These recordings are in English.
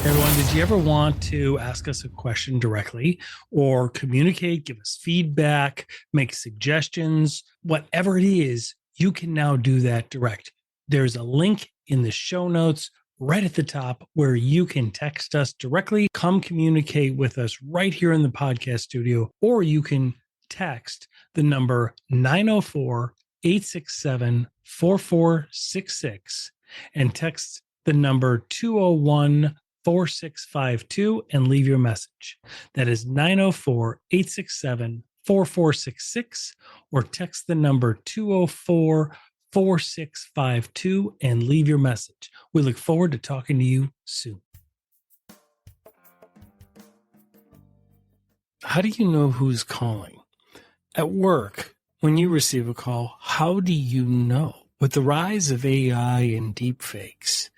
Everyone, did you ever want to ask us a question directly or communicate, give us feedback, make suggestions, whatever it is, you can now do that direct. There's a link in the show notes right at the top where you can text us directly, come communicate with us right here in the podcast studio, or you can text the number 904-867-4466 and text the number 201-4652 and leave your message. That is 904-867-4466 or text the number 204-4652 and leave your message. We look forward to talking to you soon. How do you know who's calling? At work, when you receive a call, how do you know? With the rise of AI and deepfakes,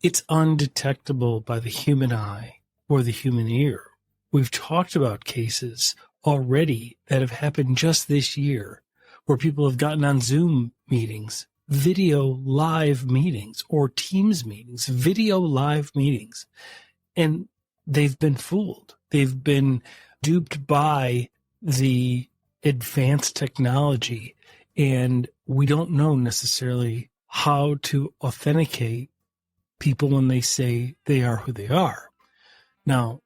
it's undetectable by the human eye or the human ear. We've talked about cases already that have happened just this year where people have gotten on Zoom meetings, video live meetings, or Teams meetings, video live meetings, and they've been fooled. They've been duped by the advanced technology, and we don't know necessarily how to authenticate people when they say they are who they are. Now,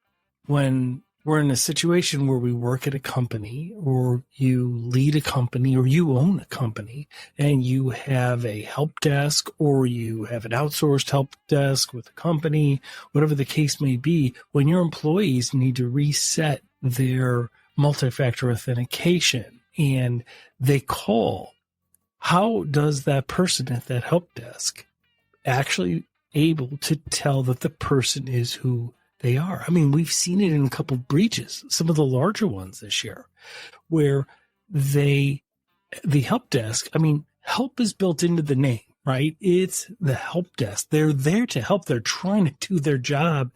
when we're in a situation where we work at a company or you lead a company or you own a company and you have a help desk or you have an outsourced help desk with a company, whatever the case may be, when your employees need to reset their multi-factor authentication and they call, how does that person at that help desk actually able to tell that the person is who they are? I mean, we've seen it in a couple of breaches, some of the larger ones this year, where the help desk, I mean, help is built into the name, right? It's the help desk. They're there to help. They're trying to do their job.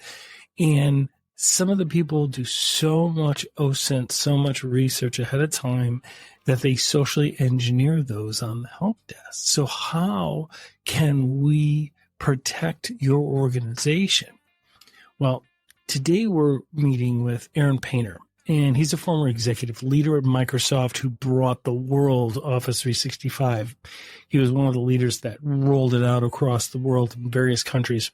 And some of the people do so much OSINT, so much research ahead of time that they socially engineer those on the help desk. So how can we protect your organization? Well, today we're meeting with Aaron Painter, and he's a former executive leader at Microsoft who brought the world Office 365. He was one of the leaders that rolled it out across the world in various countries.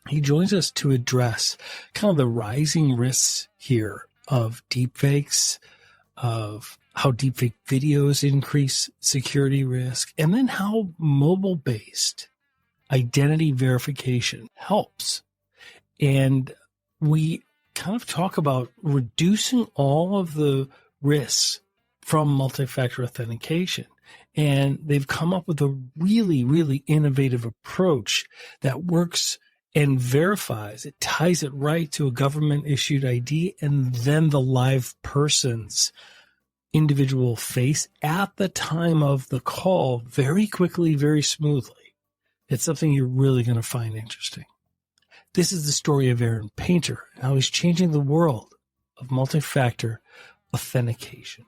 He joins us to address kind of the rising risks here of deepfakes, of how deepfake videos increase security risk, and then how mobile-based identity verification helps. And we kind of talk about reducing all of the risks from multi-factor authentication. And they've come up with a really, really innovative approach that works and verifies. It ties it right to a government-issued ID and then the live person's individual face at the time of the call very quickly, very smoothly. It's something you're really going to find interesting. This is the story of Aaron Painter and how he's changing the world of multi-factor authentication.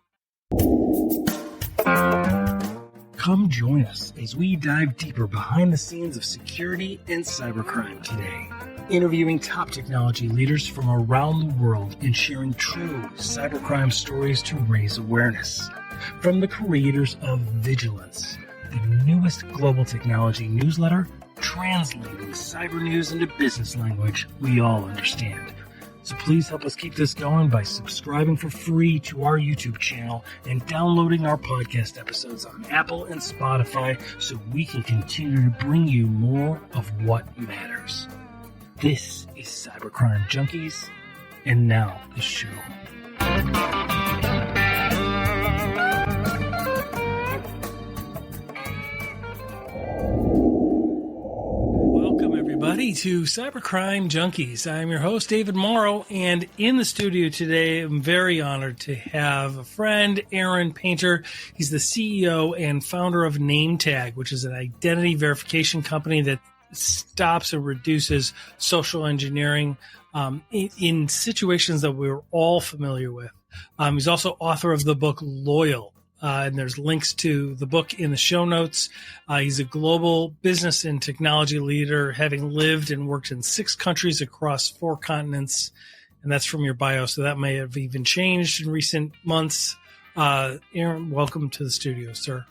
Come join us as we dive deeper behind the scenes of security and cybercrime today, interviewing top technology leaders from around the world and sharing true cybercrime stories to raise awareness. From the creators of Vigilance, the newest global technology newsletter, translating cyber news into business language we all understand. So please help us keep this going by subscribing for free to our YouTube channel and downloading our podcast episodes on Apple and Spotify so we can continue to bring you more of what matters. This is Cybercrime Junkies, and now the show. To Cybercrime Junkies. I'm your host, David Morrow, and in the studio today, I'm very honored to have a friend, Aaron Painter. He's the CEO and founder of Nametag, which is an identity verification company that stops and reduces social engineering in situations that we're all familiar with. He's also author of the book Loyal, and there's links to the book in the show notes. He's a global business and technology leader, having lived and worked in 6 countries across 4 continents. And that's from your bio, so that may have even changed in recent months. Aaron, welcome to the studio, sir.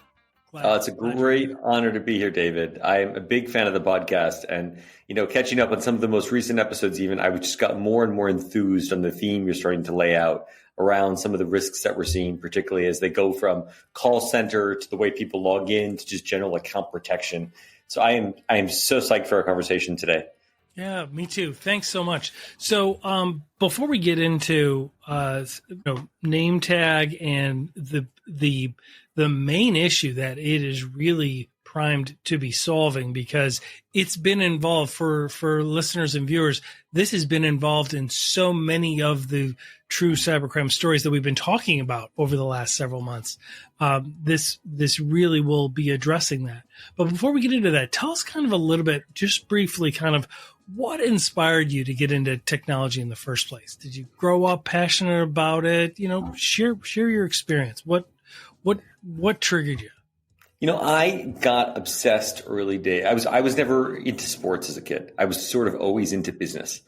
It's a great honor to be here, David. I'm a big fan of the podcast, and catching up on some of the most recent episodes, even I just got more and more enthused on the theme you're starting to lay out around some of the risks that we're seeing, particularly as they go from call center to the way people log in to just general account protection. So I am so psyched for our conversation today. Yeah, me too. Thanks so much. So before we get into Nametag and the main issue that it is really primed to be solving, because it's been involved for listeners and viewers, this has been involved in so many of the true cybercrime stories that we've been talking about over the last several months. This really will be addressing that. But before we get into that, tell us kind of a little bit, just briefly, kind of what inspired you to get into technology in the first place? Did you grow up passionate about it? Share your experience. What triggered you? I got obsessed early day. I was never into sports as a kid. I was sort of always into business.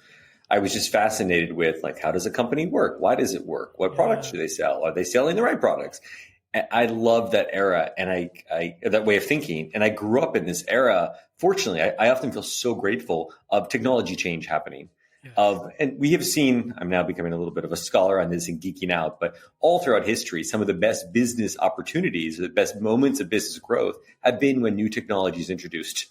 I was just fascinated with, like, how does a company work? Why does it work? What products do they sell? Are they selling the right products? I love that era and I that way of thinking. And I grew up in this era. Fortunately, I often feel so grateful of technology change happening. Yes. And we have seen, I'm now becoming a little bit of a scholar on this and geeking out, but all throughout history, some of the best business opportunities, the best moments of business growth have been when new technology is introduced.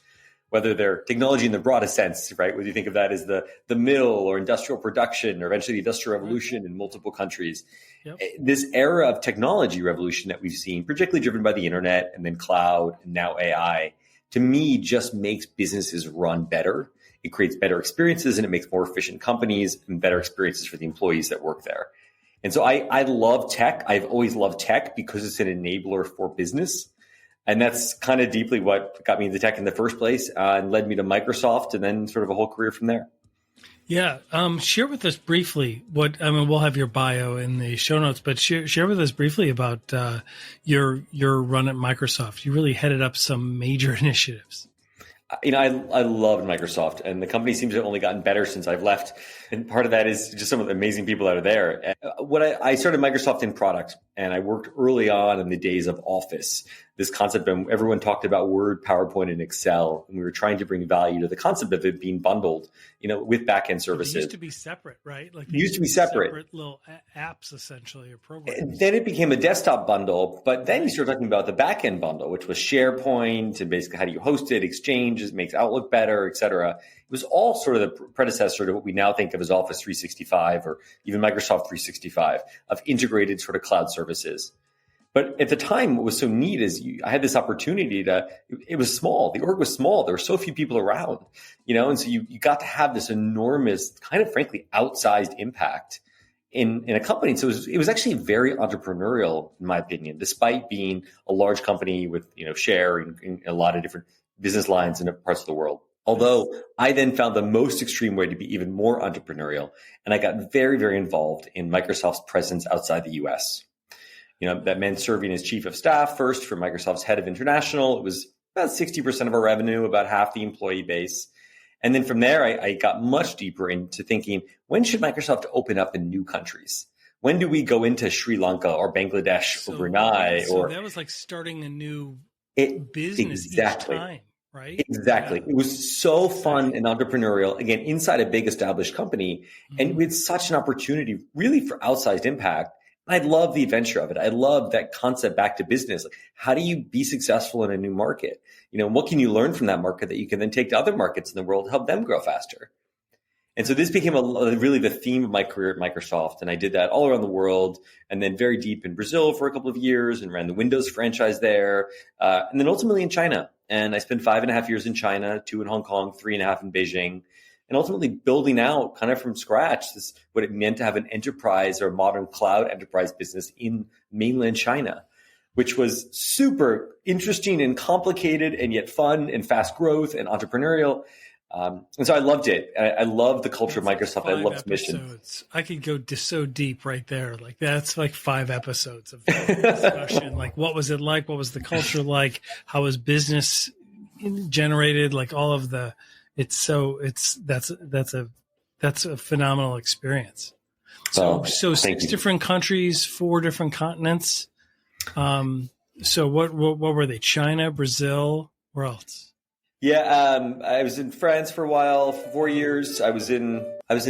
Whether they're technology in the broadest sense, right? Whether you think of that as the mill or industrial production or eventually the industrial revolution in multiple countries. Yep. This era of technology revolution that we've seen, particularly driven by the internet and then cloud and now AI, to me just makes businesses run better. It creates better experiences and it makes more efficient companies and better experiences for the employees that work there. And so I love tech. I've always loved tech because it's an enabler for business. And that's kind of deeply what got me into tech in the first place and led me to Microsoft and then sort of a whole career from there. Yeah. Share with us briefly we'll have your bio in the show notes, but share with us briefly about your run at Microsoft. You really headed up some major initiatives. I love Microsoft, and the company seems to have only gotten better since I've left. And part of that is just some of the amazing people that are there. I started Microsoft in product, and I worked early on in the days of Office. This concept, and everyone talked about Word, PowerPoint, and Excel, and we were trying to bring value to the concept of it being bundled, with back-end services. It used to be separate, right? Like it used to be separate little apps, essentially, or programs. And then it became a desktop bundle, but then you start talking about the back-end bundle, which was SharePoint and basically how do you host it, Exchanges, makes Outlook better, et cetera. It was all sort of the predecessor to what we now think of as Office 365 or even Microsoft 365 of integrated sort of cloud services. But at the time, what was so neat is I had this opportunity it was small. The org was small. There were so few people around, and so you got to have this enormous kind of, frankly, outsized impact in a company. So it was actually very entrepreneurial, in my opinion, despite being a large company with, share in a lot of different business lines in parts of the world. Although I then found the most extreme way to be even more entrepreneurial. And I got very, very involved in Microsoft's presence outside the US. That meant serving as chief of staff first for Microsoft's head of international. It was about 60% of our revenue, about half the employee base. And then from there, I got much deeper into thinking, when should Microsoft open up in new countries? When do we go into Sri Lanka or Bangladesh or Brunei? So that was like starting a new business each time, right? Exactly. Yeah. It was so fun and entrepreneurial, again, inside a big established company. Mm-hmm. And with such an opportunity really for outsized impact. I love the adventure of it. I love that concept back to business. Like, how do you be successful in a new market? What can you learn from that market that you can then take to other markets in the world to help them grow faster? And so this became really the theme of my career at Microsoft. And I did that all around the world and then very deep in Brazil for a couple of years and ran the Windows franchise there. And then ultimately in China. And I spent 5.5 years in China, 2 in Hong Kong, 3.5 in Beijing. And ultimately building out kind of from scratch what it meant to have an enterprise or modern cloud enterprise business in mainland China, which was super interesting and complicated and yet fun and fast growth and entrepreneurial. And so I loved it. I love the culture of That's Microsoft. like I love its mission. episodes. I could go so deep right there. Like that's like 5 episodes of discussion. Like what was it like? What was the culture like? How was business generated? Like all of the, that's a phenomenal experience. So 6 different countries, 4 different continents. So what were they? China, Brazil, where else? Yeah, I was in France for a while, for 4 years. I was in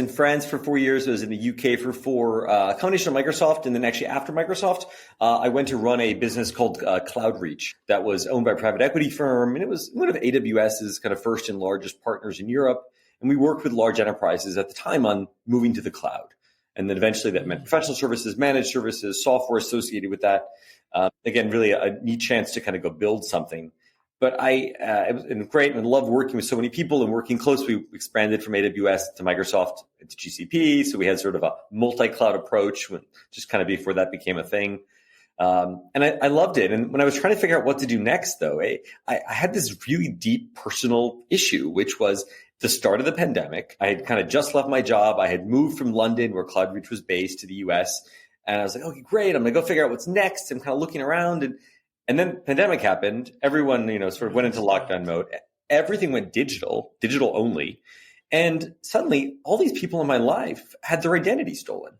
France for 4 years. I was in the UK for 4. A combination of Microsoft, and then actually after Microsoft, I went to run a business called CloudReach that was owned by a private equity firm, and it was one of AWS's kind of first and largest partners in Europe. And we worked with large enterprises at the time on moving to the cloud, and then eventually that meant professional services, managed services, software associated with that. Again, really a neat chance to kind of go build something. But it was great and loved working with so many people and working closely. We expanded from AWS to Microsoft to GCP. So we had sort of a multi-cloud approach just kind of before that became a thing. And I loved it. And when I was trying to figure out what to do next, though, I had this really deep personal issue, which was the start of the pandemic. I had kind of just left my job. I had moved from London, where CloudReach was based, to the US. And I was like, okay, great. I'm going to go figure out what's next. I'm kind of looking around. And then pandemic happened. Everyone, sort of went into lockdown mode. Everything went digital only. And suddenly all these people in my life had their identity stolen.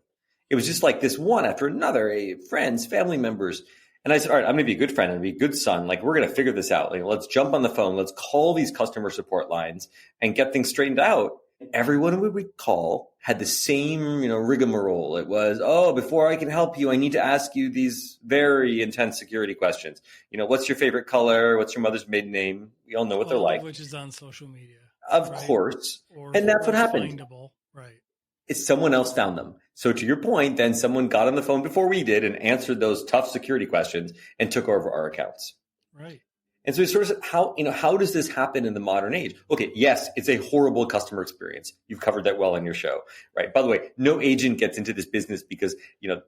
It was just like this one after another, friends, family members. And I said, all right, I'm going to be a good friend. I'm going to be a good son. Like, we're going to figure this out. Like, let's jump on the phone. Let's call these customer support lines and get things straightened out. Everyone we would call had the same, rigmarole. It was, before I can help you, I need to ask you these very intense security questions. What's your favorite color? What's your mother's maiden name? We all know what they're like. Which is on social media. Of course. And that's what happened. Right. It's someone else found them. So to your point, then someone got on the phone before we did and answered those tough security questions and took over our accounts. Right. And so it's sort of how does this happen in the modern age? Okay, yes, it's a horrible customer experience. You've covered that well in your show, right? By the way, no agent gets into this business because,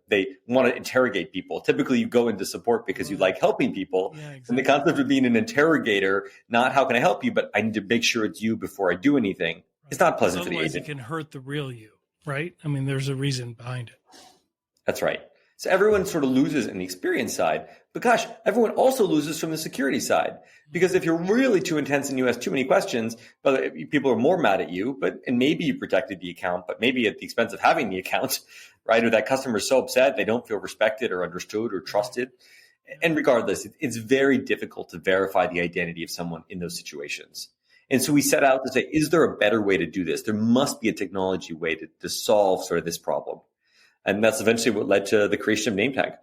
they want to interrogate people. Typically, you go into support because you like helping people. Yeah, exactly. And the concept of being an interrogator, not how can I help you, but I need to make sure it's you before I do anything. Right. It's not pleasant for the agent. Otherwise, it can hurt the real you, right? I mean, there's a reason behind it. That's right. So everyone sort of loses in the experience side, but gosh, everyone also loses from the security side. Because if you're really too intense and you ask too many questions, people are more mad at you, and maybe you protected the account, but maybe at the expense of having the account, right? Or that customer is so upset, they don't feel respected or understood or trusted. And regardless, it's very difficult to verify the identity of someone in those situations. And so we set out to say, is there a better way to do this? There must be a technology way to solve sort of this problem. And that's eventually what led to the creation of Nametag.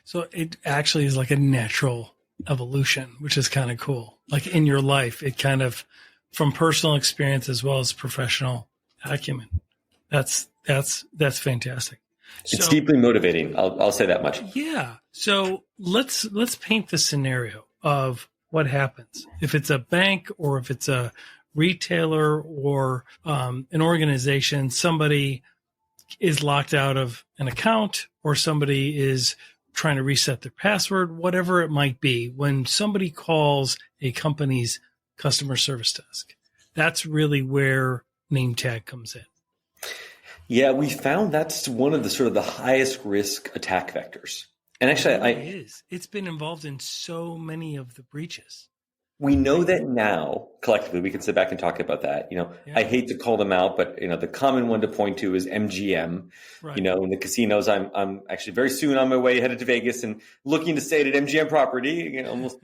So it actually is like a natural evolution, which is kind of cool. Like in your life, it kind of, from personal experience as well as professional acumen. That's fantastic. It's deeply motivating. I'll say that much. Yeah. So let's paint the scenario of what happens if it's a bank or if it's a retailer or an organization. Somebody is locked out of an account or somebody is trying to reset their password, whatever it might be. When somebody calls a company's customer service desk, that's really where Nametag comes in. Yeah, we found that's one of the sort of the highest risk attack vectors. And actually, it's been involved in so many of the breaches. We know that now, collectively, we can sit back and talk about that. I hate to call them out, but the common one to point to is MGM. Right. In the casinos, I'm actually very soon on my way headed to Vegas and looking to stay at an MGM property. Almost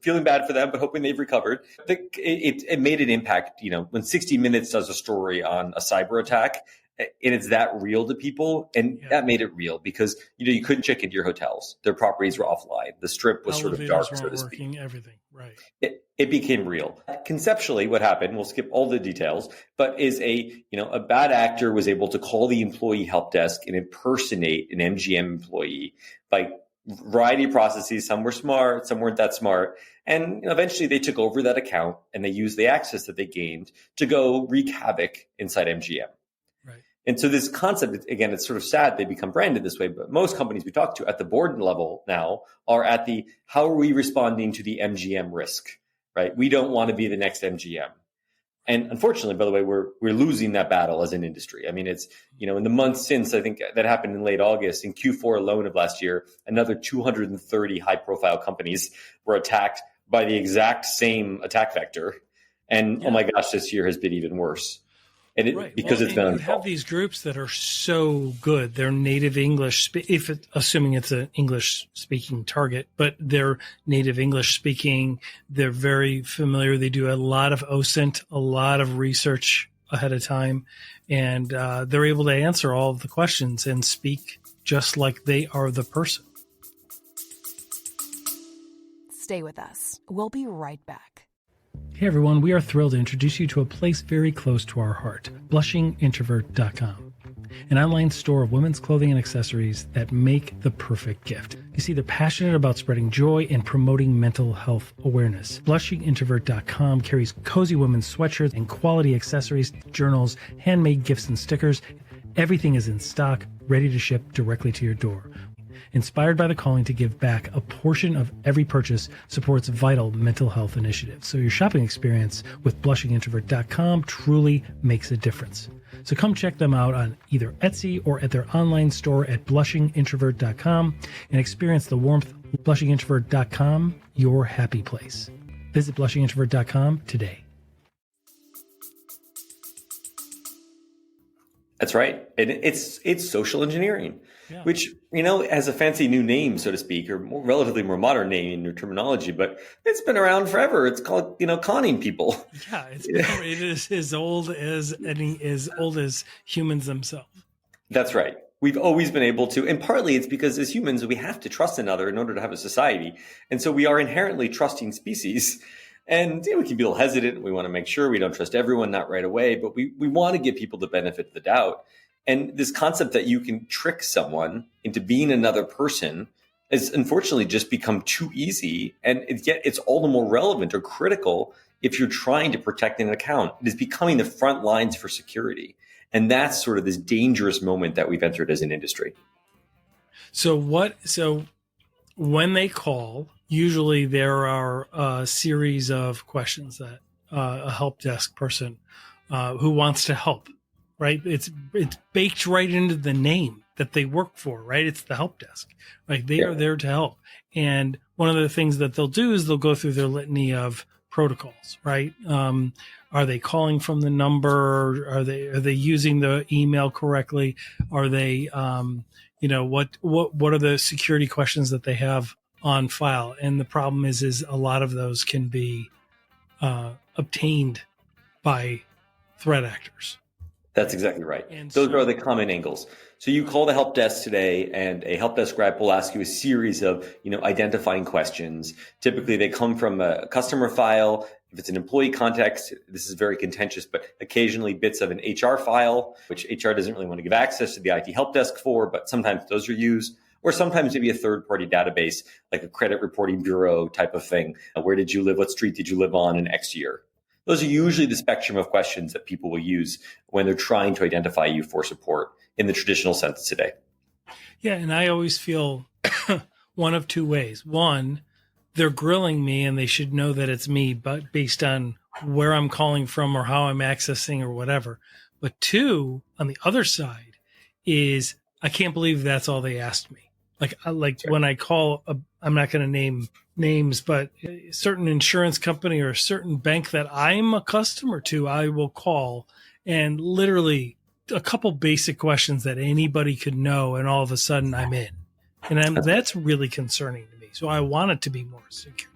feeling bad for them, but hoping they've recovered. It made an impact. When 60 Minutes does a story on a cyber attack, and it's that real to people, and that made it real because you couldn't check into your hotels; their properties were offline. The strip was sort of dark, so to speak. Everything, right? It became real. Conceptually, what happened? We'll skip all the details, but is a bad actor was able to call the employee help desk and impersonate an MGM employee by variety of processes. Some were smart, some weren't that smart, and eventually they took over that account and they used the access that they gained to go wreak havoc inside MGM. And so this concept, again, it's sort of sad they become branded this way, but most companies we talk to at the board level now are at the, how are we responding to the MGM risk, right? We don't want to be the next MGM. And unfortunately, by the way, we're losing that battle as an industry. I mean, it's, in the months since, I think that happened in late August, in Q4 alone of last year, another 230 high profile companies were attacked by the exact same attack vector. And oh my gosh, this year has been even worse. And because it's been you have these groups that are so good. They're native English, assuming it's an English speaking target, but they're native English speaking. They're very familiar. They do a lot of OSINT, a lot of research ahead of time, and they're able to answer all of the questions and speak just like they are the person. Stay with us. We'll be right back. Hey everyone, we are thrilled to introduce you to a place very close to our heart, blushingintrovert.com, an online store of women's clothing and accessories that make the perfect gift. You see, they're passionate about spreading joy and promoting mental health awareness. Blushingintrovert.com carries cozy women's sweatshirts and quality accessories, journals, handmade gifts and stickers. Everything is in stock, ready to ship directly to your door. Inspired by the calling to give back, a portion of every purchase supports vital mental health initiatives. So your shopping experience with blushingintrovert.com truly makes a difference. So come check them out on either Etsy or at their online store at blushingintrovert.com and experience the warmth of blushingintrovert.com, your happy place. Visit blushingintrovert.com today. That's right. And it's social engineering, which, has a fancy new name, so to speak, or relatively more modern name in your terminology, but it's been around forever. It's called, conning people. Yeah, it is as old as humans themselves. That's right. We've always been able to, and partly it's because as humans, we have to trust another in order to have a society. And so we are inherently trusting species. And we can be a little hesitant. We want to make sure we don't trust everyone, not right away, but we want to give people the benefit of the doubt. And this concept that you can trick someone into being another person has unfortunately just become too easy. And yet it's all the more relevant or critical if you're trying to protect an account. It is becoming the front lines for security. And that's sort of this dangerous moment that we've entered as an industry. So when they call, usually there are a series of questions that a help desk person who wants to help, right? It's baked right into the name that they work for, right? It's the help desk, right? They are there to help. And one of the things that they'll do is they'll go through their litany of protocols, right? Are they calling from the number? Are they using the email correctly? Are they, what are the security questions that they have on file? And the problem is a lot of those can be obtained by threat actors. That's exactly right. And those are the common angles. So you call the help desk today, and a help desk rep will ask you a series of, identifying questions. Typically, they come from a customer file. If it's an employee context, this is very contentious, but occasionally bits of an HR file, which HR doesn't really want to give access to the IT help desk for, but sometimes those are used. Or sometimes maybe a third-party database, like a credit reporting bureau type of thing. Where did you live? What street did you live on in X year? Those are usually the spectrum of questions that people will use when they're trying to identify you for support in the traditional sense today. Yeah, and I always feel one of two ways. One, they're grilling me and they should know that it's me, but based on where I'm calling from or how I'm accessing or whatever. But two, on the other side, is I can't believe that's all they asked me. Like when I call, I'm not going to name names, but a certain insurance company or a certain bank that I'm a customer to, I will call, and literally a couple basic questions that anybody could know, and all of a sudden I'm in. And that's really concerning to me. So I want it to be more secure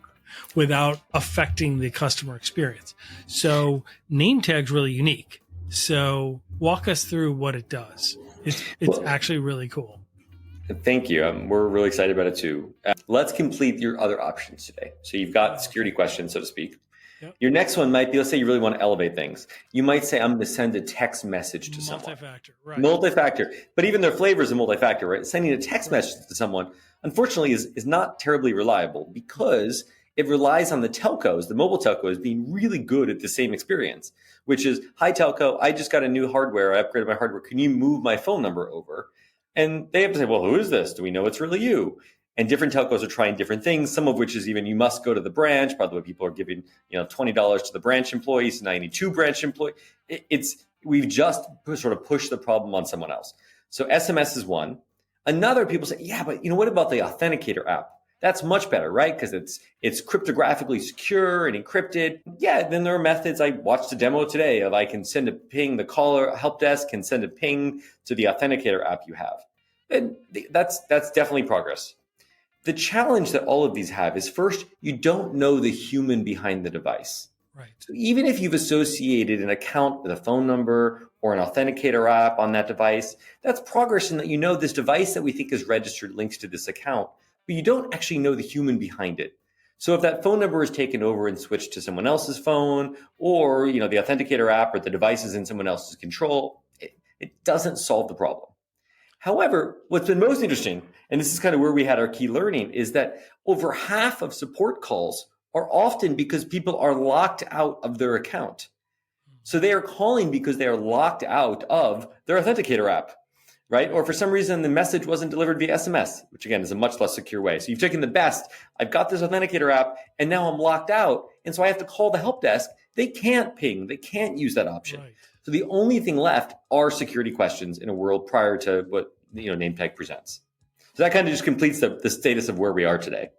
without affecting the customer experience. So Nametag's really unique. So walk us through what it does. It's actually really cool. Thank you. We're really excited about it too. Let's complete your other options today. So you've got security questions, so to speak. Yep. Your next one might be, let's say you really want to elevate things. You might say, I'm going to send a text message to someone. Multi-factor, right. Multi-factor. But even their flavors of multi-factor, right? Sending a text message to someone, unfortunately, is not terribly reliable because it relies on the telcos, the mobile telcos, being really good at the same experience, which is, hi, telco, I just got a new hardware. I upgraded my hardware. Can you move my phone number over? And they have to say, well, who is this? Do we know it's really you? And different telcos are trying different things, some of which is even you must go to the branch. By the way, people are giving $20 to the branch employees, so now you need 2 branch employees. We've just sort of pushed the problem on someone else. So SMS is one. Another, people say, yeah, but what about the Authenticator app? That's much better, right? Because it's cryptographically secure and encrypted. Yeah, then there are methods. I watched a demo today of I can send a ping, the caller help desk can send a ping to the Authenticator app you have. And that's definitely progress. The challenge that all of these have is, first, you don't know the human behind the device. Right. So even if you've associated an account with a phone number or an Authenticator app on that device, that's progress in that this device that we think is registered links to this account, but you don't actually know the human behind it. So if that phone number is taken over and switched to someone else's phone, or the Authenticator app or the device is in someone else's control, it doesn't solve the problem. However, what's been most interesting, and this is kind of where we had our key learning, is that over half of support calls are often because people are locked out of their account. So they are calling because they are locked out of their Authenticator app, right? Or for some reason, the message wasn't delivered via SMS, which again is a much less secure way. So you've taken the best, I've got this Authenticator app, and now I'm locked out. And so I have to call the help desk. They can't ping, they can't use that option. Right. So the only thing left are security questions in a world prior to what Nametag presents. So that kind of just completes the status of where we are today.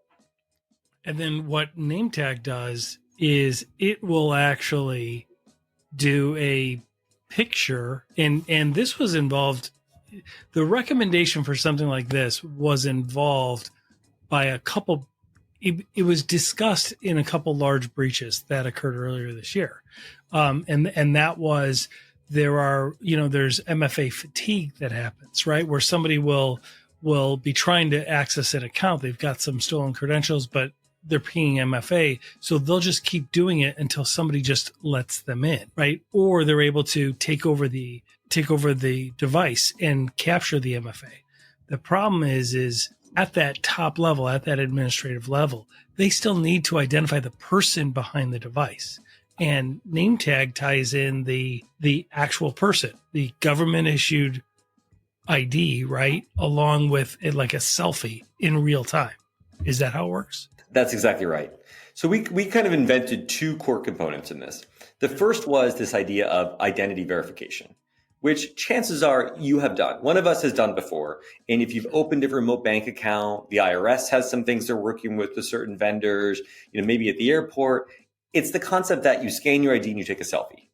And then what Nametag does is it will actually do a picture, and this was involved. The recommendation for something like this was involved by a couple. It was discussed in a couple large breaches that occurred earlier this year, and that was there's MFA fatigue that happens, right, where somebody will be trying to access an account. They've got some stolen credentials, but they're pinging MFA. So they'll just keep doing it until somebody just lets them in, right? Or they're able to take over the device and capture the MFA. The problem is at that top level, at that administrative level, they still need to identify the person behind the device. And Nametag ties in the actual person, the government issued ID, right? Along with like a selfie in real time. Is that how it works? That's exactly right. So we kind of invented 2 core components in this. The first was this idea of identity verification, which chances are you have done. One of us has done before. And if you've opened a remote bank account, the IRS has some things they're working with certain vendors, maybe at the airport. It's the concept that you scan your ID and you take a selfie.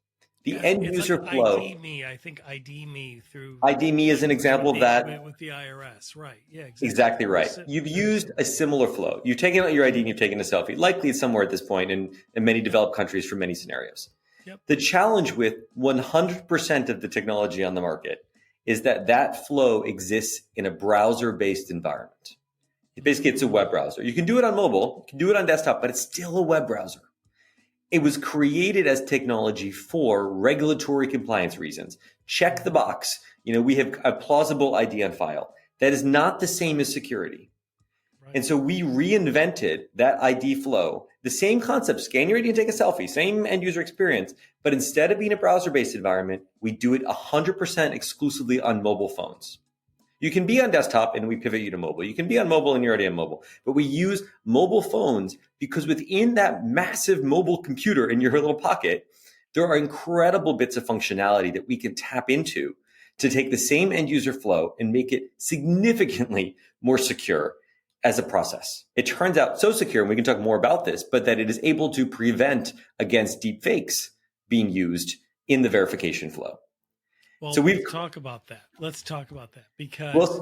The end user like flow. ID me. I think ID me through. ID me is an example of that. With the IRS, right? Yeah, exactly right. You've used a similar flow. You've taken out your ID and you've taken a selfie. Likely it's somewhere at this point in many developed countries for many scenarios. Yep. The challenge with 100% of the technology on the market is that flow exists in a browser-based environment. Basically, it's a web browser. You can do it on mobile, you can do it on desktop, but it's still a web browser. It was created as technology for regulatory compliance reasons. Check the box. We have a plausible ID on file. That is not the same as security. Right. And so we reinvented that ID flow. The same concept, scan your ID and take a selfie, same end user experience, but instead of being a browser-based environment, we do it 100% exclusively on mobile phones. You can be on desktop and we pivot you to mobile. You can be on mobile and you're already on mobile. But we use mobile phones because within that massive mobile computer in your little pocket, there are incredible bits of functionality that we can tap into to take the same end user flow and make it significantly more secure as a process. It turns out so secure, and we can talk more about this, but that it is able to prevent against deepfakes being used in the verification flow. Well, so let's talk about that. Because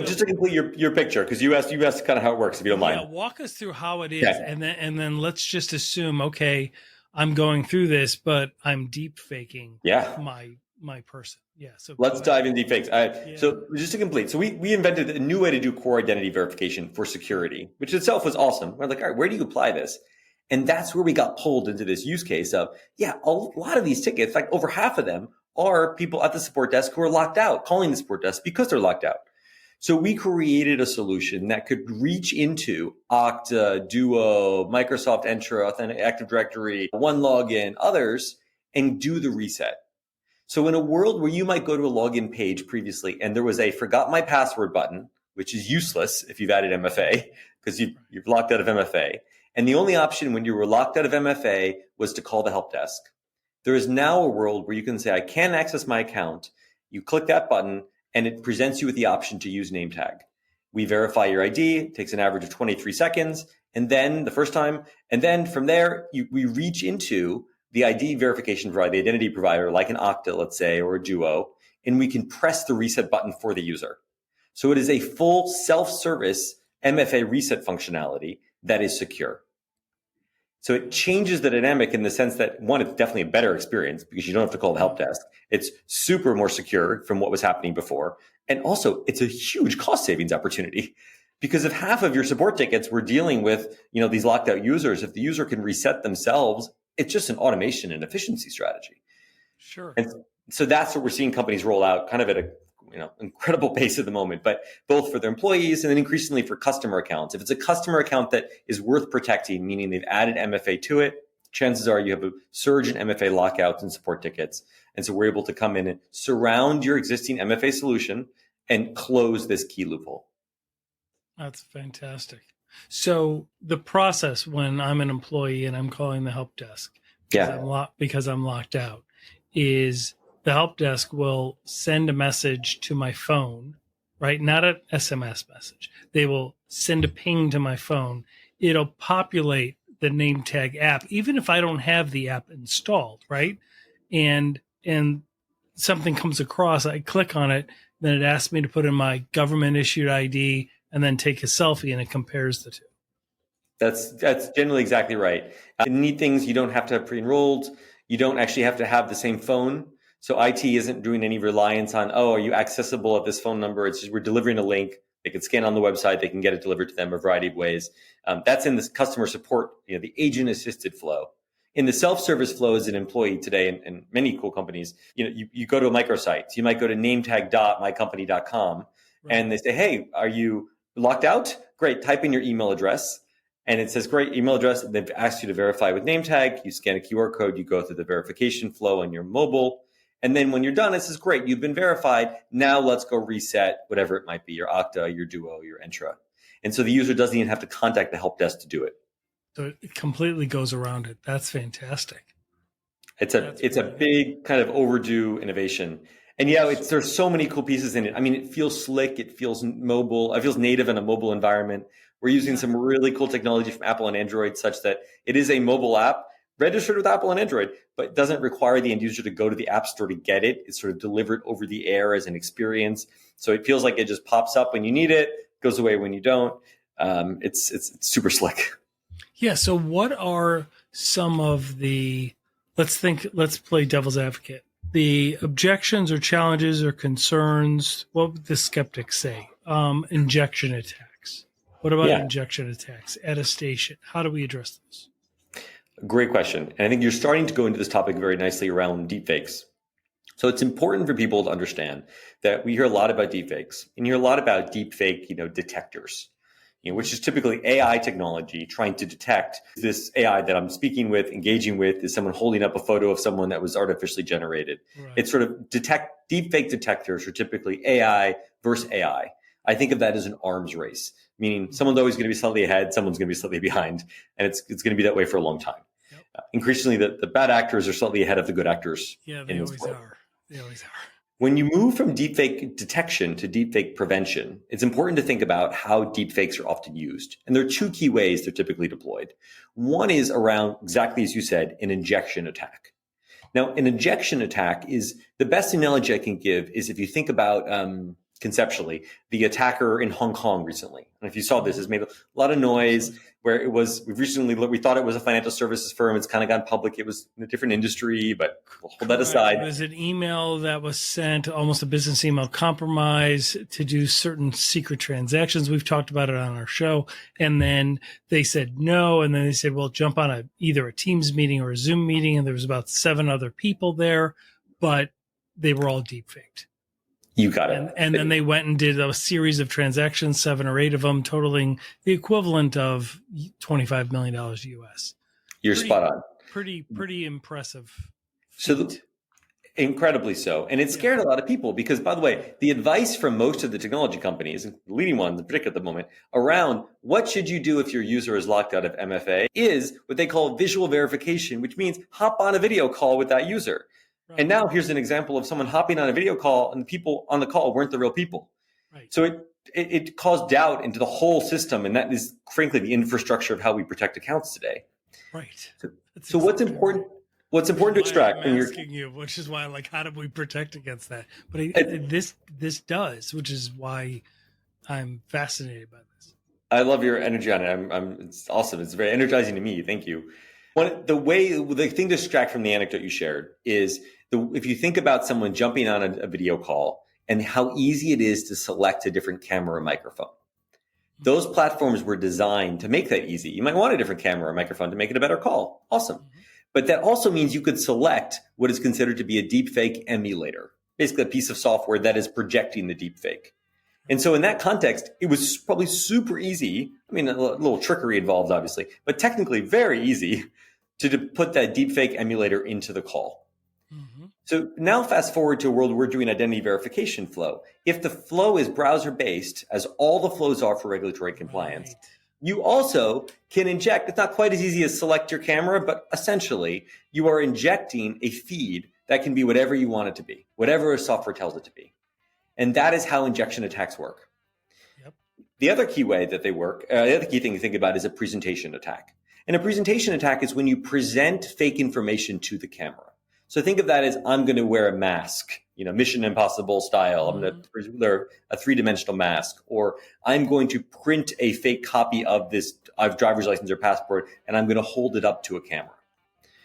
just to complete your picture, because you asked kind of how it works, if you don't mind. Walk us through how it is, okay. and then let's just assume, okay, I'm going through this, but I'm deep faking my person. Yeah. So let's dive into deepfakes. So just to complete, so we invented a new way to do core identity verification for security, which itself was awesome. We're like, all right, where do you apply this? And that's where we got pulled into this use case of, a lot of these tickets, like over half of them, are people at the support desk who are locked out, calling the support desk because they're locked out. So we created a solution that could reach into Okta, Duo, Microsoft Entra, Active Directory, OneLogin, others, and do the reset. So in a world where you might go to a login page previously and there was a forgot my password button, which is useless if you've added MFA because you've locked out of MFA. And the only option when you were locked out of MFA was to call the help desk. There is now a world where you can say, I can't access my account. You click that button and it presents you with the option to use Nametag. We verify your ID. It takes an average of 23 seconds. And then the first time, and then from there, we reach into the ID verification provider, the identity provider, like an Okta, let's say, or a Duo, and we can press the reset button for the user. So it is a full self-service MFA reset functionality that is secure. So it changes the dynamic in the sense that, one, it's definitely a better experience because you don't have to call the help desk. It's super more secure from what was happening before. And also, it's a huge cost savings opportunity because if half of your support tickets were dealing with, these locked out users, if the user can reset themselves, it's just an automation and efficiency strategy. Sure. And so that's what we're seeing companies roll out kind of at a incredible pace at the moment, but both for their employees and then increasingly for customer accounts. If it's a customer account that is worth protecting, meaning they've added MFA to it, chances are you have a surge in MFA lockouts and support tickets. And so we're able to come in and surround your existing MFA solution and close this key loophole. That's fantastic. So the process when I'm an employee and I'm calling the help desk because I'm locked out is the help desk will send a message to my phone, right? Not an SMS message. They will send a ping to my phone. It'll populate the Nametag app, even if I don't have the app installed, right? And something comes across, I click on it, then it asks me to put in my government issued ID and then take a selfie, and it compares the two. That's generally exactly right. The neat things, you don't have to have pre-enrolled. You don't actually have to have the same phone. So IT isn't doing any reliance on, are you accessible at this phone number? It's just we're delivering a link. They can scan on the website. They can get it delivered to them a variety of ways. That's in this customer support, the agent-assisted flow. In the self-service flow as an employee today, and many cool companies, you go to a microsite. So you might go to nametag.mycompany.com, right. And they say, hey, are you locked out? Great. Type in your email address. And it says, great, email address. And they've asked you to verify with Nametag. You scan a QR code. You go through the verification flow on your mobile. And then when you're done, it says, great, you've been verified. Now let's go reset whatever it might be, your Okta, your Duo, your Entra. And so the user doesn't even have to contact the help desk to do it. So it completely goes around it. That's fantastic. It's a big kind of overdue innovation. And there's so many cool pieces in it. I mean, it feels slick. It feels mobile. It feels native in a mobile environment. We're using some really cool technology from Apple and Android such that it is a mobile app registered with Apple and Android, but doesn't require the end user to go to the app store to get it. It's sort of delivered over the air as an experience. So it feels like it just pops up when you need it, goes away when you don't. It's super slick. Yeah. So what are some of the, let's play devil's advocate. The objections or challenges or concerns, what would the skeptics say? Injection attacks. What about injection attacks? Attestation. How do we address those? Great question. And I think you're starting to go into this topic very nicely around deepfakes. So it's important for people to understand that we hear a lot about deepfakes and you hear a lot about deepfake, detectors, which is typically AI technology trying to detect this AI that I'm speaking with, engaging with, is someone holding up a photo of someone that was artificially generated. Right. It's sort of deepfake detectors are typically AI versus AI. I think of that as an arms race, meaning someone's always going to be slightly ahead, someone's going to be slightly behind, and it's going to be that way for a long time. Yep. Increasingly, the bad actors are slightly ahead of the good actors. Yeah, they always are. They always are. When you move from deepfake detection to deepfake prevention, it's important to think about how deepfakes are often used. And there are two key ways they're typically deployed. One is around, exactly as you said, an injection attack. Now, an injection attack is the best analogy I can give is if you think about conceptually, the attacker in Hong Kong recently. And if you saw this, it's made a lot of noise where we thought it was a financial services firm. It's kind of gone public. It was in a different industry, but we'll hold that aside. It was an email that was sent, almost a business email compromise to do certain secret transactions. We've talked about it on our show. And then they said no. And then they said, well, jump on either a Teams meeting or a Zoom meeting. And there was about 7 other people there, but they were all deepfaked. You got it. And then they went and did a series of transactions, 7 or 8 of them, totaling the equivalent of $25 million US. You're spot on. Pretty impressive. So Incredibly so. And it scared a lot of people because, by the way, the advice from most of the technology companies, the leading ones in particular at the moment, around what should you do if your user is locked out of MFA is what they call visual verification, which means hop on a video call with that user. Right. And now here's an example of someone hopping on a video call and the people on the call weren't the real people. Right. So it caused doubt into the whole system. And that is, frankly, the infrastructure of how we protect accounts today. Right. So what's important? What's important to extract when you're asking you, which is why, like, how do we protect against that? But this does, which is why I'm fascinated by this. I love your energy on it. It's awesome. It's very energizing to me. Thank you. The thing to extract from the anecdote you shared is if you think about someone jumping on a video call and how easy it is to select a different camera or microphone. Those platforms were designed to make that easy. You might want a different camera or microphone to make it a better call. Awesome. Mm-hmm. But that also means you could select what is considered to be a deepfake emulator, basically a piece of software that is projecting the deepfake. And so in that context, it was probably super easy. I mean, a little trickery involved, obviously, but technically very easy to put that deepfake emulator into the call. Mm-hmm. So now fast forward to a world where we're doing identity verification flow. If the flow is browser-based, as all the flows are for regulatory compliance, right. You also can inject, it's not quite as easy as select your camera, but essentially you are injecting a feed that can be whatever you want it to be, whatever a software tells it to be. And that is how injection attacks work. Yep. The other key way that they work, the other key thing to think about is a presentation attack. And a presentation attack is when you present fake information to the camera. So think of that as I'm going to wear a mask, Mission Impossible style. I'm going to wear a three-dimensional mask, or I'm going to print a fake copy of this driver's license or passport, and I'm going to hold it up to a camera.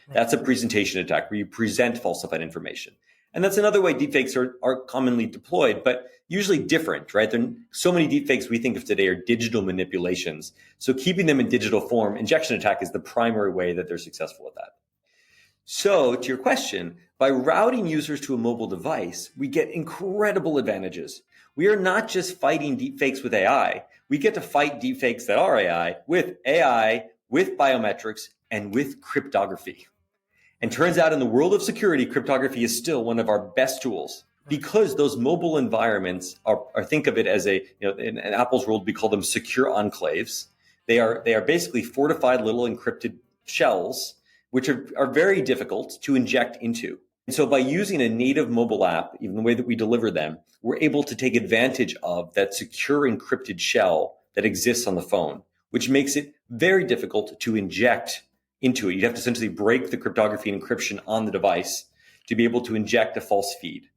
Right. That's a presentation attack where you present falsified information. And that's another way deepfakes are commonly deployed, but usually different, right? There are so many deepfakes we think of today are digital manipulations. So keeping them in digital form, injection attack is the primary way that they're successful at that. So to your question, by routing users to a mobile device, we get incredible advantages. We are not just fighting deepfakes with AI. We get to fight deepfakes that are AI, with biometrics, and with cryptography. And turns out in the world of security, cryptography is still one of our best tools because those mobile environments are think of it as in Apple's world, we call them secure enclaves. They are basically fortified little encrypted shells which are very difficult to inject into. And so by using a native mobile app, even the way that we deliver them, we're able to take advantage of that secure encrypted shell that exists on the phone, which makes it very difficult to inject into it. You'd have to essentially break the cryptography and encryption on the device to be able to inject a false feed.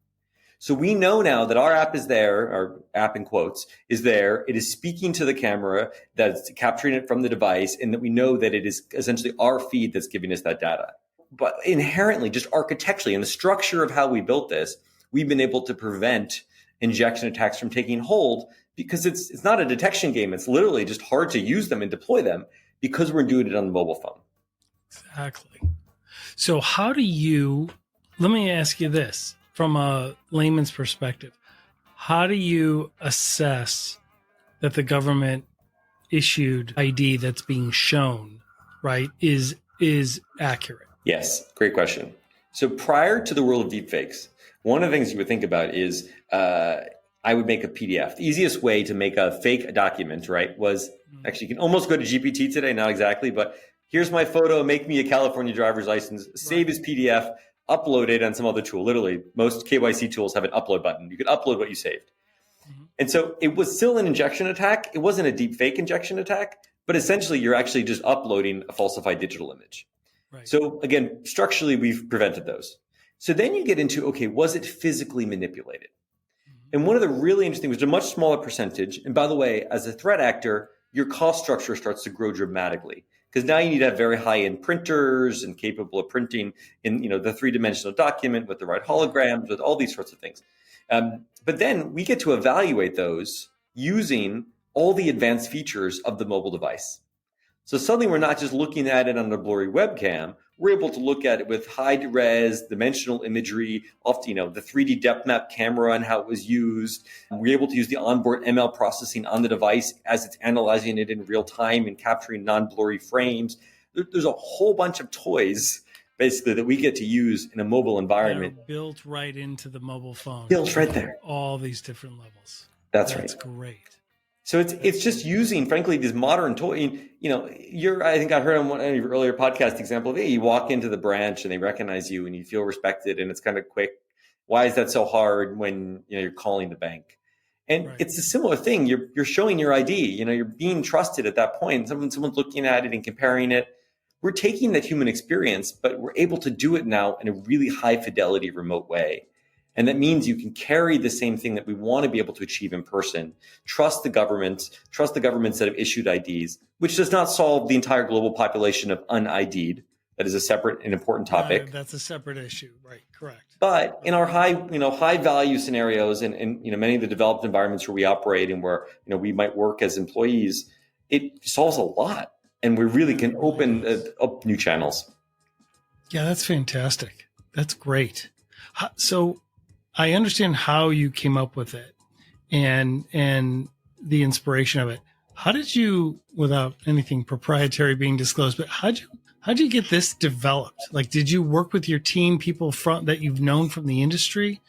So we know now that our app is there, our app in quotes is there. It is speaking to the camera, that's capturing it from the device, and that we know that it is essentially our feed that's giving us that data. But inherently, just architecturally, in the structure of how we built this, we've been able to prevent injection attacks from taking hold because it's not a detection game. It's literally just hard to use them and deploy them because we're doing it on the mobile phone. Exactly. So let me ask you this. From a layman's perspective, how do you assess that the government issued ID that's being shown, right, is accurate? Yes, great question. So prior to the world of deepfakes, one of the things you would think about is I would make a PDF. The easiest way to make a fake document, right, was actually you can almost go to GPT today, not exactly, but here's my photo, make me a California driver's license, save as PDF, upload it on some other tool. Literally, most KYC tools have an upload button. You can upload what you saved. Mm-hmm. And so it was still an injection attack. It wasn't a deep fake injection attack, but essentially you're actually just uploading a falsified digital image. Right. So again, structurally, we've prevented those. So then you get into, okay, was it physically manipulated? Mm-hmm. And one of the really interesting, which is a much smaller percentage. And by the way, as a threat actor, your cost structure starts to grow dramatically. Because now you need to have very high-end printers and capable of printing in the three-dimensional document with the right holograms, with all these sorts of things. But then we get to evaluate those using all the advanced features of the mobile device. So suddenly we're not just looking at it on a blurry webcam. We're able to look at it with high-res dimensional imagery, often the 3D depth map camera and how it was used. We're able to use the onboard ML processing on the device as it's analyzing it in real time and capturing non-blurry frames. There's a whole bunch of toys basically, that we get to use in a mobile environment. They're built right into the mobile phone. Built right there. All these different levels. That's right. That's great. So it's just using, frankly, these modern tools. I think I heard on one of your earlier podcast example of, hey, you walk into the branch and they recognize you and you feel respected and it's kind of quick. Why is that so hard when you're calling the bank? And It's a similar thing. You're showing your ID. You're being trusted at that point. Someone's looking at it and comparing it. We're taking that human experience, but we're able to do it now in a really high fidelity remote way. And that means you can carry the same thing that we want to be able to achieve in person. Trust the governments that have issued IDs, which does not solve the entire global population of un-ID'd. That is a separate and important topic. That's a separate issue, right? Correct. But in our high value scenarios and many of the developed environments where we operate and where we might work as employees, it solves a lot, and we really can open up new channels. Yeah, that's fantastic. That's great. So I understand how you came up with it and the inspiration of it. How did you, without anything proprietary being disclosed, but how'd you get this developed? Like, did you work with your team, people that you've known from the industry?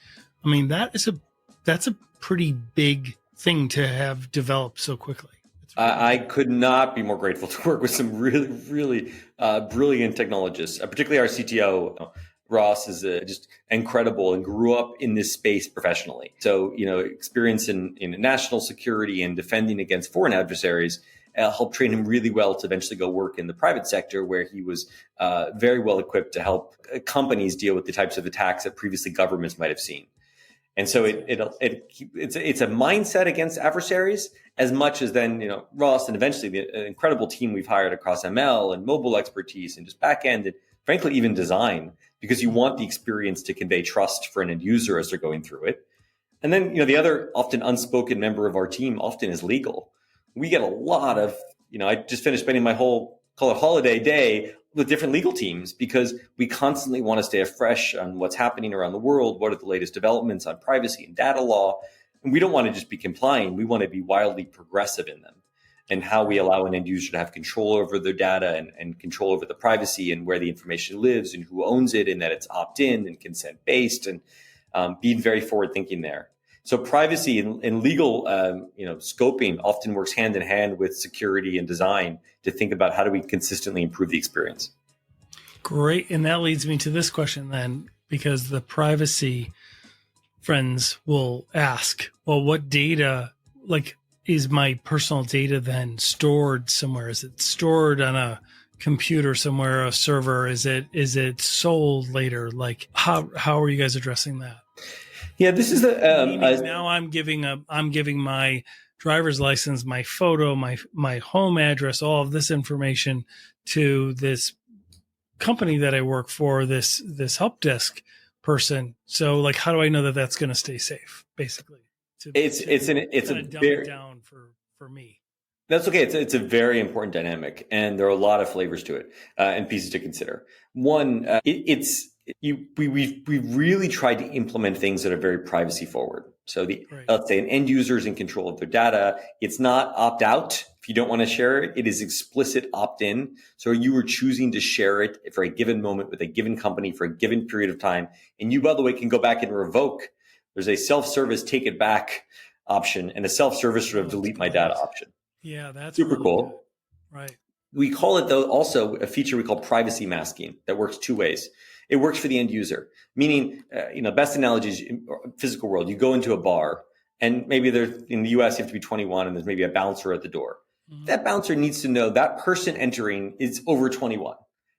I mean, that's a pretty big thing to have developed so quickly. I could not be more grateful to work with some really, really brilliant technologists, particularly our CTO. Ross is just incredible and grew up in this space professionally. So, experience in national security and defending against foreign adversaries helped train him really well to eventually go work in the private sector, where he was very well equipped to help companies deal with the types of attacks that previously governments might have seen. And so it's a mindset against adversaries as much as then, Ross and eventually the incredible team we've hired across ML and mobile expertise and just back end and frankly, even design, because you want the experience to convey trust for an end user as they're going through it. And then, the other often unspoken member of our team often is legal. We get a lot of, I just finished spending my whole, call it holiday day with different legal teams because we constantly want to stay afresh on what's happening around the world. What are the latest developments on privacy and data law? And we don't want to just be complying. We want to be wildly progressive in them and how we allow an end user to have control over their data and control over the privacy and where the information lives and who owns it, and that it's opt-in and consent-based, and being very forward-thinking there. So privacy and legal, scoping often works hand in hand with security and design to think about how do we consistently improve the experience. Great. And that leads me to this question then, because the privacy friends will ask, well, what data, is my personal data then stored somewhere? Is it stored on a computer somewhere, a server? Is it sold later? How are you guys addressing that? Yeah, this is now I'm giving my driver's license, my photo, my home address, all of this information to this company that I work for, this help desk person. So how do I know that that's going to stay safe? Basically, it's a dumb it down for me. That's okay. It's a very important dynamic, and there are a lot of flavors to it and pieces to consider. One, we really tried to implement things that are very privacy forward. So let's say an end user is in control of their data. It's not opt out if you don't want to share it. It is explicit opt in. So you are choosing to share it for a given moment with a given company for a given period of time. And you, by the way, can go back and revoke. There's a self-service take it back option and a self-service sort of delete my data option. Yeah, that's super really cool. Good. Right. We call it, though, also a feature we call privacy masking that works two ways. It works for the end user, meaning, best analogy is in physical world. You go into a bar and maybe in the US, you have to be 21 and there's maybe a bouncer at the door. Mm-hmm. That bouncer needs to know that person entering is over 21.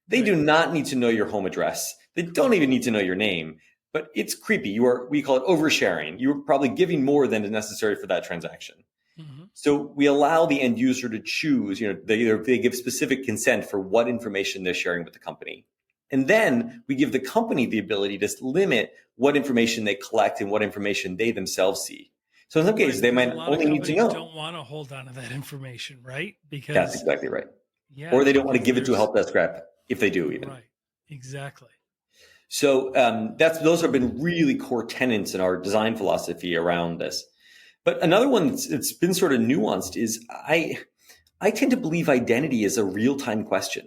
They do not need to know your home address. They don't even need to know your name, but it's creepy. We call it oversharing. You're probably giving more than is necessary for that transaction. Mm-hmm. So we allow the end user to choose, they give specific consent for what information they're sharing with the company. And then we give the company the ability to limit what information they collect and what information they themselves see. So in some cases, they might only need to know. Don't want to hold on to that information, right? Because that's exactly right. Yeah, or they don't want to give it to a help desk rep if they do even. Right. Exactly. So those have been really core tenets in our design philosophy around this. But another one that's been sort of nuanced is I tend to believe identity is a real-time question.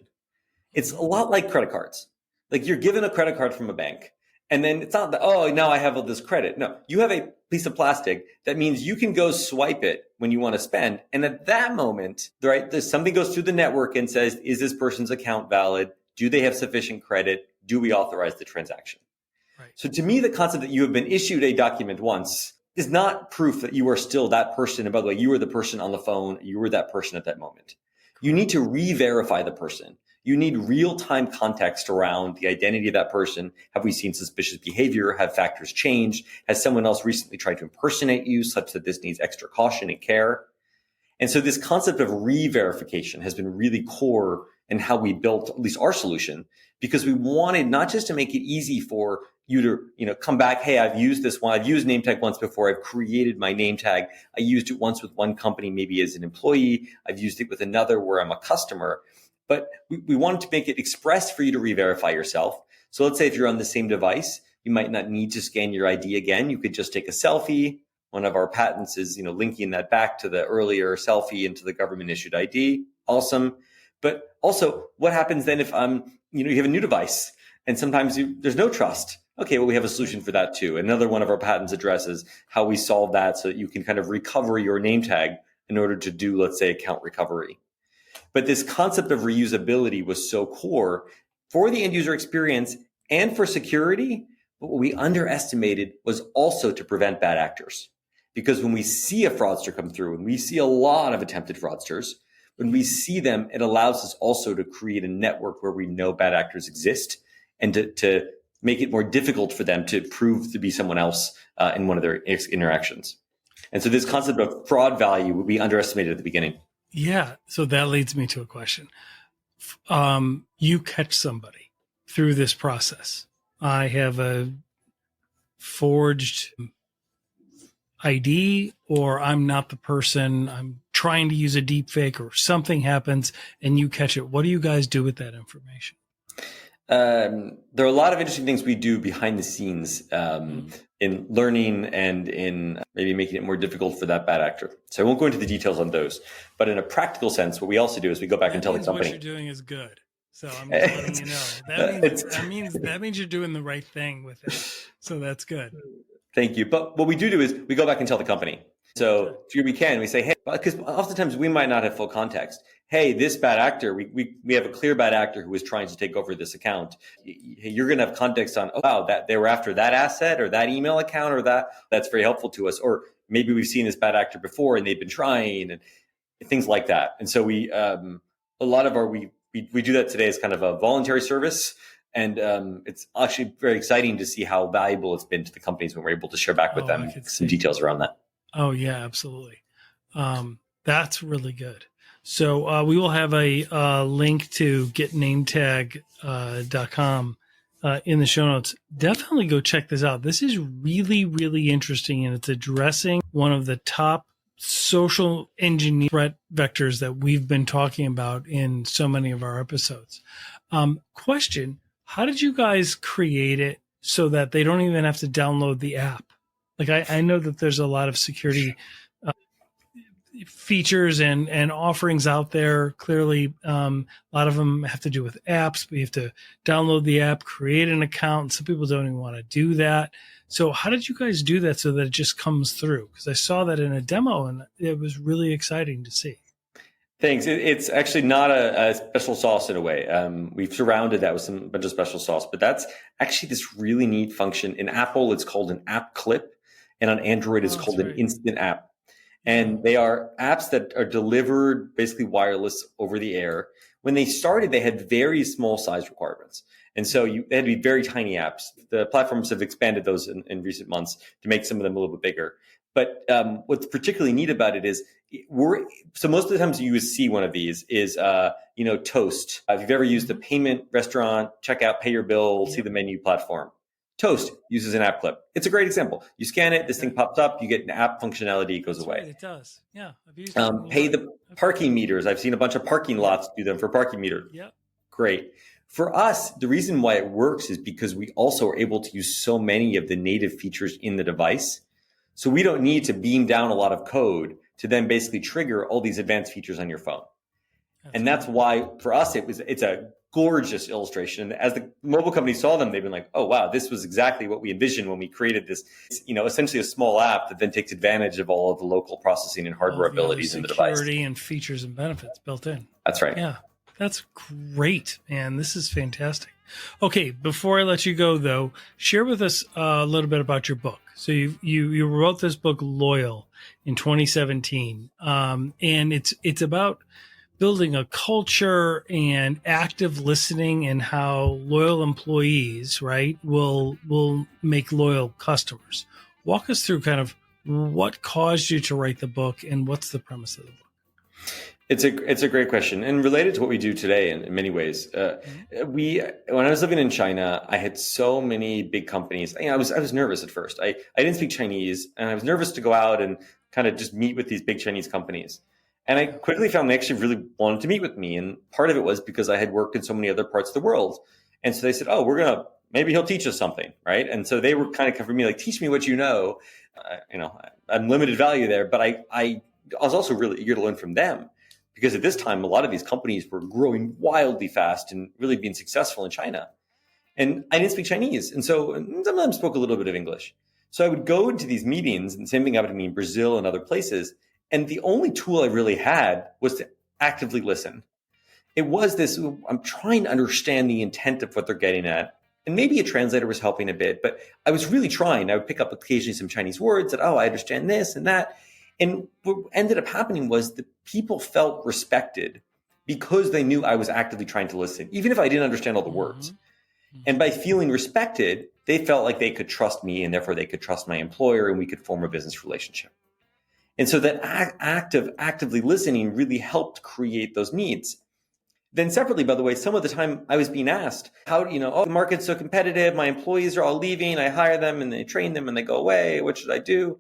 It's a lot like credit cards. Like you're given a credit card from a bank. And then it's not that, oh, now I have all this credit. No, you have a piece of plastic. That means you can go swipe it when you want to spend. And at that moment, right, there's something goes through the network and says, is this person's account valid? Do they have sufficient credit? Do we authorize the transaction? Right. So to me, the concept that you have been issued a document once is not proof that you are still that person. And by the way, you were the person on the phone. You were that person at that moment. You need to re-verify the person. You need real-time context around the identity of that person. Have we seen suspicious behavior? Have factors changed? Has someone else recently tried to impersonate you such that this needs extra caution and care? And so this concept of re-verification has been really core in how we built at least our solution, because we wanted not just to make it easy for you to, come back. Hey, I've used this one. I've used Nametag once before. I've created my name tag. I used it once with one company, maybe as an employee. I've used it with another where I'm a customer. But we wanted to make it express for you to re-verify yourself. So let's say if you're on the same device, you might not need to scan your ID again. You could just take a selfie. One of our patents is, linking that back to the earlier selfie into the government issued ID. Awesome. But also, what happens then if you have a new device and sometimes there's no trust? Okay, well, we have a solution for that too. Another one of our patents addresses how we solve that so that you can kind of recover your name tag in order to do, let's say, account recovery. But this concept of reusability was so core for the end user experience and for security. But what we underestimated was also to prevent bad actors. Because when we see a fraudster come through, and we see a lot of attempted fraudsters, when we see them, it allows us also to create a network where we know bad actors exist and to make it more difficult for them to prove to be someone else in one of their interactions. And so this concept of fraud value we underestimated at the beginning. Yeah. So that leads me to a question. You catch somebody through this process. I have a forged ID, or I'm not the person. I'm trying to use a deep fake, or something happens and you catch it. What do you guys do with that information? There are a lot of interesting things we do behind the scenes in learning and in maybe making it more difficult for that bad actor. So I won't go into the details on those, but in a practical sense, what we also do is we go back and tell the company. What you're doing is good. So I'm just letting you know. That means you're doing the right thing with it. So that's good. Thank you. But what we do is we go back and tell the company. So here we say, hey, because oftentimes we might not have full context. Hey, this bad actor, we have a clear bad actor who is trying to take over this account. You're going to have context on, oh, wow, that they were after that asset or that email account or that's very helpful to us. Or maybe we've seen this bad actor before and they've been trying and things like that. And so we do that today as kind of a voluntary service. And it's actually very exciting to see how valuable it's been to the companies when we're able to share back with them some details around that. Oh, yeah, absolutely. That's really good. So we will have a link to getnametag.com in the show notes. Definitely go check this out. This is really, really interesting, and it's addressing one of the top social engineering threat vectors that we've been talking about in so many of our episodes. Question, how did you guys create it so that they don't even have to download the app? Like I know that there's a lot of security features and offerings out there. Clearly, a lot of them have to do with apps, but you have to download the app, create an account. Some people don't even want to do that. So how did you guys do that so that it just comes through? Because I saw that in a demo and it was really exciting to see. Thanks. It's actually not a special sauce in a way. We've surrounded that with a bunch of special sauce, but that's actually this really neat function. In Apple, it's called an app clip, and on Android, it's called an instant app. And they are apps that are delivered basically wireless over the air. When they started, they had very small size requirements. And so they had to be very tiny apps. The platforms have expanded those in recent months to make some of them a little bit bigger. But what's particularly neat about it is so most of the times you see one of these is, Toast. If you've ever used the payment restaurant, checkout, pay your bill, see the menu platform. Toast uses an app clip. It's a great example. You scan it, this thing pops up, you get an app functionality, it goes away. Right, it does. Yeah. I've used it pay the parking meters. I've seen a bunch of parking lots do them for parking meter. Yeah. Great. For us, the reason why it works is because we also are able to use so many of the native features in the device. So we don't need to beam down a lot of code to then basically trigger all these advanced features on your phone. That's why for us, it's a gorgeous illustration. And as the mobile company saw them, they've been like, oh, wow, this was exactly what we envisioned when we created this, essentially a small app that then takes advantage of all of the local processing and hardware abilities in the device. Security and features and benefits built in. That's right. Yeah, that's great, man. This is fantastic. Okay, before I let you go, though, share with us a little bit about your book. So you wrote this book, Loyal, in 2017, and it's about building a culture and active listening and how loyal employees, right, will make loyal customers. Walk us through kind of what caused you to write the book and what's the premise of the book. It's a great question, and related to what we do today in many ways. When I was living in China, I had so many big companies. I was nervous at first. I didn't speak Chinese, and I was nervous to go out and kind of just meet with these big Chinese companies. And I quickly found they actually really wanted to meet with me, and part of it was because I had worked in so many other parts of the world. And so they said, "Oh, maybe he'll teach us something, right?" And so they were kind of covering me, like, "Teach me what you know." Unlimited value there, but I was also really eager to learn from them. Because at this time, a lot of these companies were growing wildly fast and really being successful in China. And I didn't speak Chinese. And so some of them spoke a little bit of English. So I would go into these meetings, and the same thing happened to me in Brazil and other places. And the only tool I really had was to actively listen. It was this, I'm trying to understand the intent of what they're getting at. And maybe a translator was helping a bit, but I was really trying. I would pick up occasionally some Chinese words that, I understand this and that. And what ended up happening was the people felt respected because they knew I was actively trying to listen, even if I didn't understand all the words. Mm-hmm. And by feeling respected, they felt like they could trust me, and therefore they could trust my employer, and we could form a business relationship. And so that actively listening really helped create those needs. Then separately, by the way, some of the time I was being asked, the market's so competitive, my employees are all leaving, I hire them and they train them and they go away, what should I do?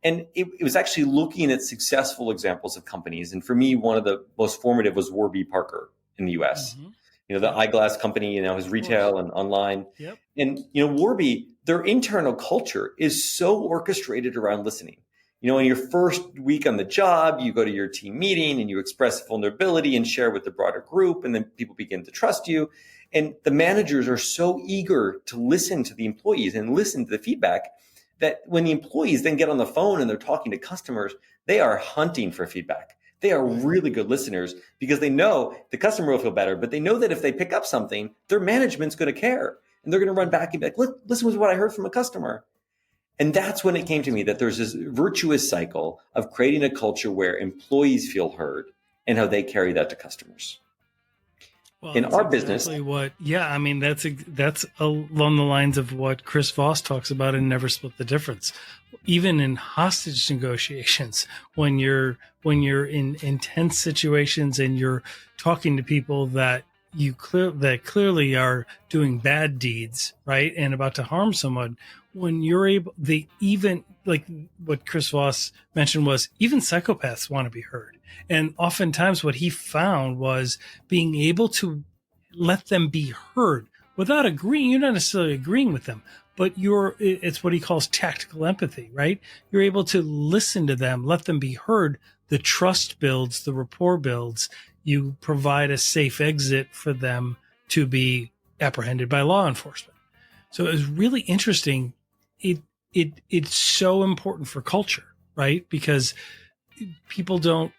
And it was actually looking at successful examples of companies. And for me, one of the most formative was Warby Parker in the US. Mm-hmm. The eyeglass company, has retail and online. Yep. And, Warby, their internal culture is so orchestrated around listening. In your first week on the job, you go to your team meeting and you express vulnerability and share with the broader group. And then people begin to trust you. And the managers are so eager to listen to the employees and listen to the feedback that when the employees then get on the phone and they're talking to customers, they are hunting for feedback. They are really good listeners because they know the customer will feel better, but they know that if they pick up something, their management's going to care. And they're going to run back and be like, look, listen to what I heard from a customer. And that's when it came to me that there's this virtuous cycle of creating a culture where employees feel heard and how they carry that to customers. Well, in our business. That's along the lines of what Chris Voss talks about in Never Split the Difference. Even in hostage negotiations, when you're in intense situations and you're talking to people that clearly are doing bad deeds, right, and about to harm someone, when you're able, like what Chris Voss mentioned was even psychopaths want to be heard. And oftentimes what he found was being able to let them be heard without agreeing. You're not necessarily agreeing with them, but it's what he calls tactical empathy, right? You're able to listen to them, let them be heard. The trust builds, the rapport builds. You provide a safe exit for them to be apprehended by law enforcement. So it was really interesting. It's so important for culture, right? Because people don't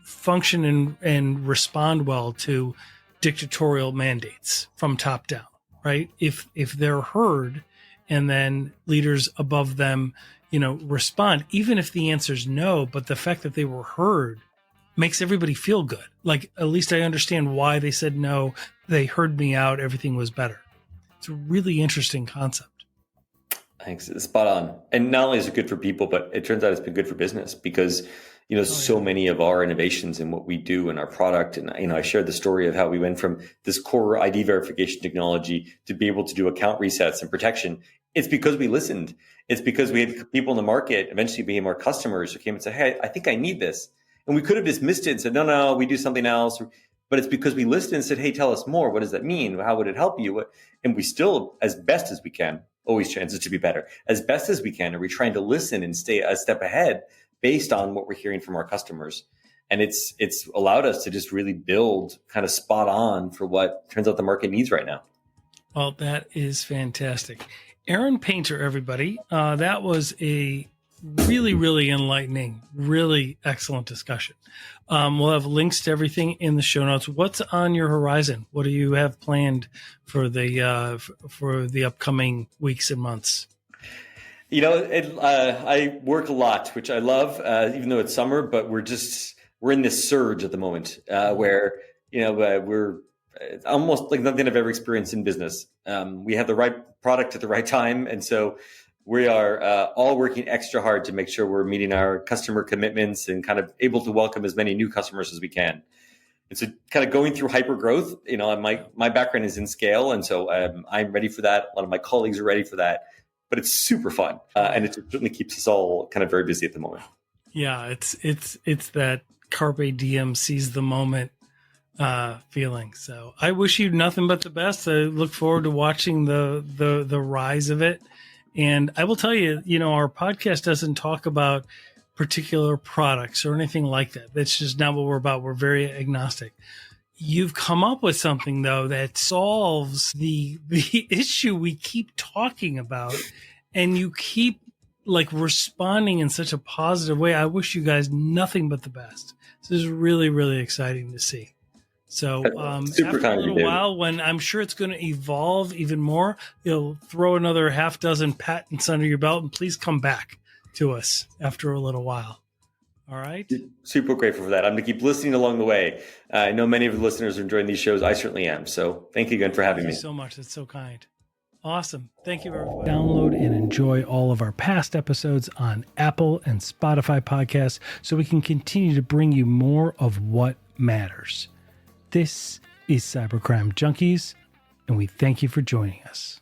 function and respond well to dictatorial mandates from top down, right? If they're heard and then leaders above them, respond, even if the answer is no, but the fact that they were heard makes everybody feel good. Like, at least I understand why they said no. They heard me out. Everything was better. It's a really interesting concept. Thanks. It's spot on. And not only is it good for people, but it turns out it's been good for business because, so many of our innovations in what we do in our product. And, I shared the story of how we went from this core ID verification technology to be able to do account resets and protection. It's because we listened. It's because we had people in the market eventually became our customers who came and said, hey, I think I need this. And we could have dismissed it and said, no, we do something else. But it's because we listened and said, hey, tell us more. What does that mean? How would it help you? And we still, as best as we can, always chances to be better. As best as we can, are we trying to listen and stay a step ahead based on what we're hearing from our customers? And it's allowed us to just really build kind of spot on for what turns out the market needs right now. Well, that is fantastic. Aaron Painter, everybody. That was a really, really enlightening, really excellent discussion. We'll have links to everything in the show notes. What's on your horizon? What do you have planned for the upcoming weeks and months? I work a lot, which I love, even though it's summer, but we're in this surge at the moment where, we're almost like nothing I've ever experienced in business. We have the right product at the right time. And so we are all working extra hard to make sure we're meeting our customer commitments and kind of able to welcome as many new customers as we can. And so kind of going through hyper growth, my background is in scale. And so I'm ready for that. A lot of my colleagues are ready for that, but it's super fun. And it certainly keeps us all kind of very busy at the moment. Yeah, it's that carpe diem, seize the moment feeling. So I wish you nothing but the best. I look forward to watching the rise of it. And I will tell you, our podcast doesn't talk about particular products or anything like that. That's just not what we're about. We're very agnostic. You've come up with something, though, that solves the issue we keep talking about, and you keep responding in such a positive way. I wish you guys nothing but the best. This is really, really exciting to see. So after a little while, when I'm sure it's going to evolve even more, you'll throw another half dozen patents under your belt, and please come back to us after a little while. All right. Super grateful for that. I'm going to keep listening along the way. I know many of the listeners are enjoying these shows. I certainly am. So thank you again for having me. Thank you so much. That's so kind. Awesome. Thank you, everybody. Download and enjoy all of our past episodes on Apple and Spotify podcasts so we can continue to bring you more of what matters. This is Cybercrime Junkies, and we thank you for joining us.